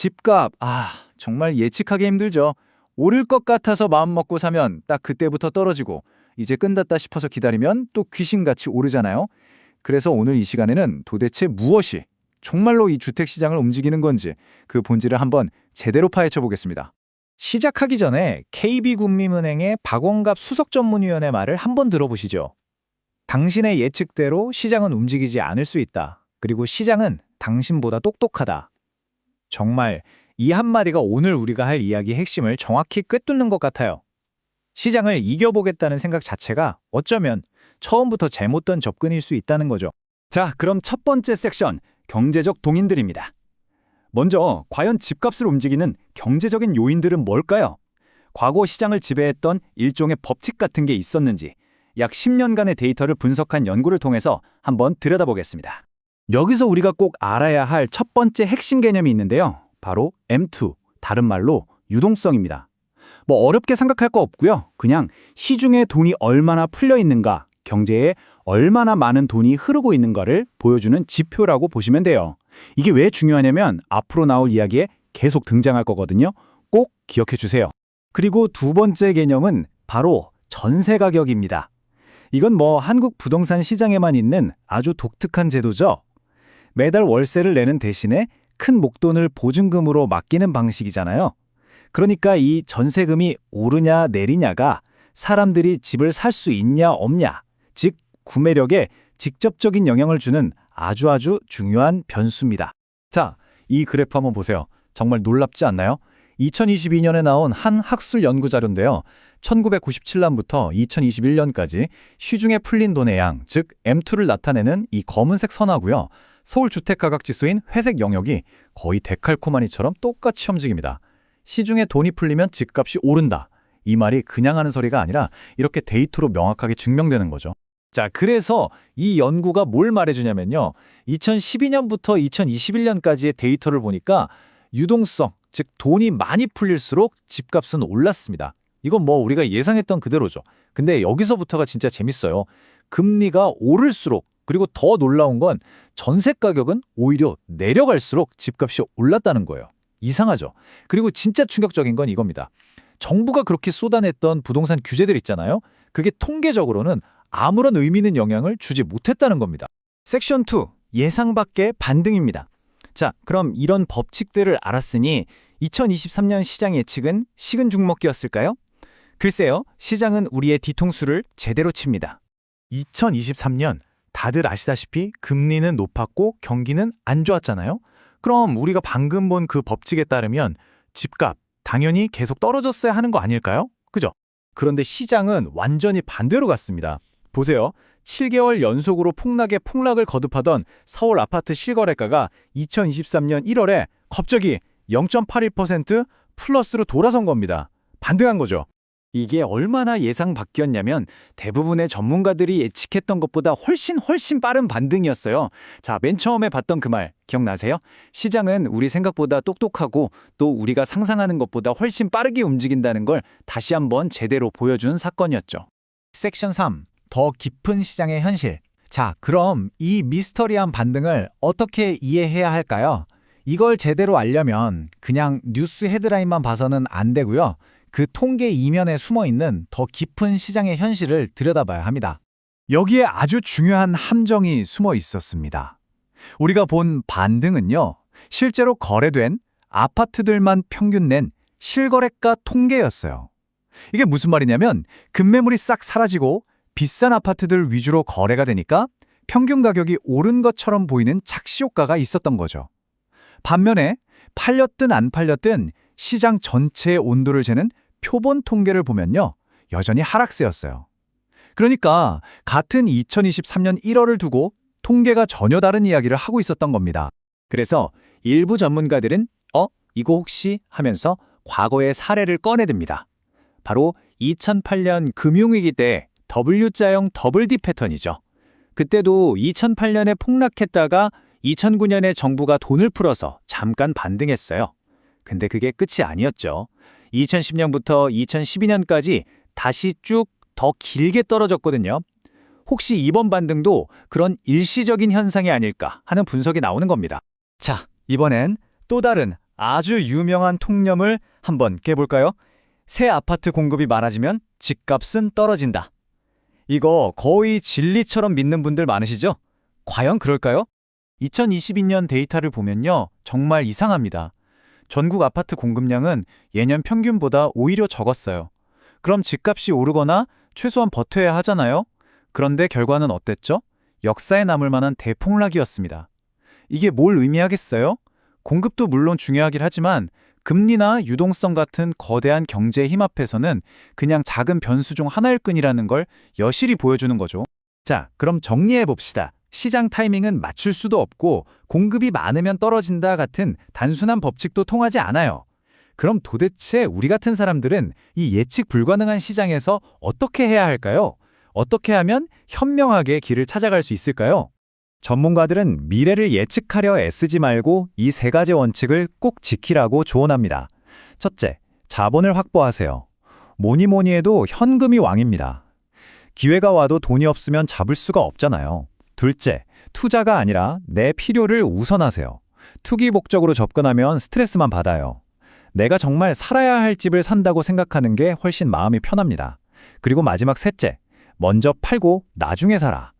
집값, 정말 예측하기 힘들죠. 오를 것 같아서 마음 먹고 사면 딱 그때부터 떨어지고 이제 끝났다 싶어서 기다리면 또 귀신같이 오르잖아요. 그래서 오늘 이 시간에는 도대체 무엇이 정말로 이 주택시장을 움직이는 건지 그 본질을 한번 제대로 파헤쳐 보겠습니다. 시작하기 전에 KB국민은행의 박원갑 수석전문위원의 말을 한번 들어보시죠. 당신의 예측대로 시장은 움직이지 않을 수 있다. 그리고 시장은 당신보다 똑똑하다. 정말 이 한마디가 오늘 우리가 할 이야기의 핵심을 정확히 꿰뚫는 것 같아요. 시장을 이겨보겠다는 생각 자체가 어쩌면 처음부터 잘못된 접근일 수 있다는 거죠. 자, 그럼 첫 번째 섹션, 경제적 동인들입니다. 먼저, 과연 집값을 움직이는 경제적인 요인들은 뭘까요? 과거 시장을 지배했던 일종의 법칙 같은 게 있었는지 약 10년간의 데이터를 분석한 연구를 통해서 한번 들여다보겠습니다. 여기서 우리가 꼭 알아야 할 첫 번째 핵심 개념이 있는데요. 바로 M2, 다른 말로 유동성입니다. 뭐 어렵게 생각할 거 없고요. 그냥 시중에 돈이 얼마나 풀려 있는가, 경제에 얼마나 많은 돈이 흐르고 있는가를 보여주는 지표라고 보시면 돼요. 이게 왜 중요하냐면 앞으로 나올 이야기에 계속 등장할 거거든요. 꼭 기억해 주세요. 그리고 두 번째 개념은 바로 전세 가격입니다. 이건 뭐 한국 부동산 시장에만 있는 아주 독특한 제도죠. 매달 월세를 내는 대신에 큰 목돈을 보증금으로 맡기는 방식이잖아요. 그러니까 이 전세금이 오르냐 내리냐가 사람들이 집을 살 수 있냐 없냐, 즉 구매력에 직접적인 영향을 주는 아주 중요한 변수입니다. 자, 이 그래프 한번 보세요. 정말 놀랍지 않나요? 2022년에 나온 한 학술 연구 자료인데요. 1997년부터 2021년까지 시중에 풀린 돈의 양, 즉 M2를 나타내는 이 검은색 선하고요. 서울 주택가격지수인 회색 영역이 거의 데칼코마니처럼 똑같이 움직입니다. 시중에 돈이 풀리면 집값이 오른다. 이 말이 그냥 하는 소리가 아니라 이렇게 데이터로 명확하게 증명되는 거죠. 자, 그래서 이 연구가 뭘 말해주냐면요. 2012년부터 2021년까지의 데이터를 보니까 유동성, 즉 돈이 많이 풀릴수록 집값은 올랐습니다. 이건 뭐 우리가 예상했던 그대로죠. 근데 여기서부터가 진짜 재밌어요. 금리가 오를수록, 그리고 더 놀라운 건 전세 가격은 오히려 내려갈수록 집값이 올랐다는 거예요. 이상하죠. 그리고 진짜 충격적인 건 이겁니다. 정부가 그렇게 쏟아냈던 부동산 규제들 있잖아요. 그게 통계적으로는 아무런 의미 있는 영향을 주지 못했다는 겁니다. 섹션 2, 예상 밖의 반등입니다. 자, 그럼 이런 법칙들을 알았으니 2023년 시장 예측은 식은 죽 먹기였을까요? 글쎄요, 시장은 우리의 뒤통수를 제대로 칩니다. 2023년 다들 아시다시피 금리는 높았고 경기는 안 좋았잖아요. 그럼 우리가 방금 본 그 법칙에 따르면 집값 당연히 계속 떨어졌어야 하는 거 아닐까요? 그죠? 그런데 시장은 완전히 반대로 갔습니다. 보세요. 7개월 연속으로 폭락을 거듭하던 서울 아파트 실거래가가 2023년 1월에 갑자기 0.81% 플러스로 돌아선 겁니다. 반등한 거죠. 이게 얼마나 예상 밖이었냐면 대부분의 전문가들이 예측했던 것보다 훨씬 빠른 반등이었어요. 자, 맨 처음에 봤던 그 말 기억나세요? 시장은 우리 생각보다 똑똑하고 또 우리가 상상하는 것보다 훨씬 빠르게 움직인다는 걸 다시 한번 제대로 보여준 사건이었죠. 섹션 3. 더 깊은 시장의 현실. 자, 그럼 이 미스터리한 반등을 어떻게 이해해야 할까요? 이걸 제대로 알려면 그냥 뉴스 헤드라인만 봐서는 안 되고요. 그 통계 이면에 숨어있는 더 깊은 시장의 현실을 들여다봐야 합니다. 여기에 아주 중요한 함정이 숨어 있었습니다. 우리가 본 반등은요, 실제로 거래된 아파트들만 평균 낸 실거래가 통계였어요. 이게 무슨 말이냐면 급매물이 싹 사라지고 비싼 아파트들 위주로 거래가 되니까 평균 가격이 오른 것처럼 보이는 착시효과가 있었던 거죠. 반면에 팔렸든 안 팔렸든 시장 전체의 온도를 재는 표본 통계를 보면요, 여전히 하락세였어요. 그러니까 같은 2023년 1월을 두고 통계가 전혀 다른 이야기를 하고 있었던 겁니다. 그래서 일부 전문가들은 이거 혹시 하면서 과거의 사례를 꺼내듭니다. 바로 2008년 금융위기 때 W자형 더블 D 패턴이죠. 그때도 2008년에 폭락했다가 2009년에 정부가 돈을 풀어서 잠깐 반등했어요. 근데 그게 끝이 아니었죠. 2010년부터 2012년까지 다시 쭉 더 길게 떨어졌거든요. 혹시 이번 반등도 그런 일시적인 현상이 아닐까 하는 분석이 나오는 겁니다. 자, 이번엔 또 다른 아주 유명한 통념을 한번 깨볼까요? 새 아파트 공급이 많아지면 집값은 떨어진다. 이거 거의 진리처럼 믿는 분들 많으시죠? 과연 그럴까요? 2022년 데이터를 보면요, 정말 이상합니다. 전국 아파트 공급량은 예년 평균보다 오히려 적었어요. 그럼 집값이 오르거나 최소한 버텨야 하잖아요? 그런데 결과는 어땠죠? 역사에 남을 만한 대폭락이었습니다. 이게 뭘 의미하겠어요? 공급도 물론 중요하긴 하지만 금리나 유동성 같은 거대한 경제의 힘 앞에서는 그냥 작은 변수 중 하나일 뿐이라는 걸 여실히 보여주는 거죠. 자, 그럼 정리해 봅시다. 시장 타이밍은 맞출 수도 없고 공급이 많으면 떨어진다 같은 단순한 법칙도 통하지 않아요. 그럼 도대체 우리 같은 사람들은 이 예측 불가능한 시장에서 어떻게 해야 할까요? 어떻게 하면 현명하게 길을 찾아갈 수 있을까요? 전문가들은 미래를 예측하려 애쓰지 말고 이 세 가지 원칙을 꼭 지키라고 조언합니다. 첫째, 자본을 확보하세요. 뭐니 뭐니 해도 현금이 왕입니다. 기회가 와도 돈이 없으면 잡을 수가 없잖아요. 둘째, 투자가 아니라 내 필요를 우선하세요. 투기 목적으로 접근하면 스트레스만 받아요. 내가 정말 살아야 할 집을 산다고 생각하는 게 훨씬 마음이 편합니다. 그리고 마지막 셋째, 먼저 팔고 나중에 사라.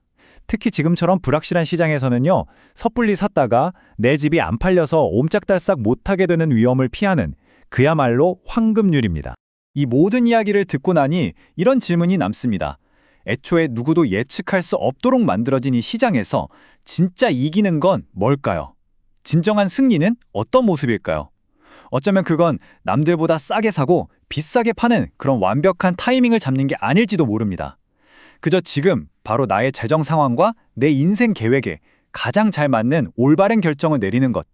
특히 지금처럼 불확실한 시장에서는요, 섣불리 샀다가 내 집이 안 팔려서 옴짝달싹 못하게 되는 위험을 피하는 그야말로 황금률입니다. 이 모든 이야기를 듣고 나니 이런 질문이 남습니다. 애초에 누구도 예측할 수 없도록 만들어진 이 시장에서 진짜 이기는 건 뭘까요? 진정한 승리는 어떤 모습일까요? 어쩌면 그건 남들보다 싸게 사고 비싸게 파는 그런 완벽한 타이밍을 잡는 게 아닐지도 모릅니다. 그저 지금 바로 나의 재정 상황과 내 인생 계획에 가장 잘 맞는 올바른 결정을 내리는 것.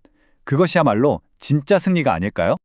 그것이야말로 진짜 승리가 아닐까요?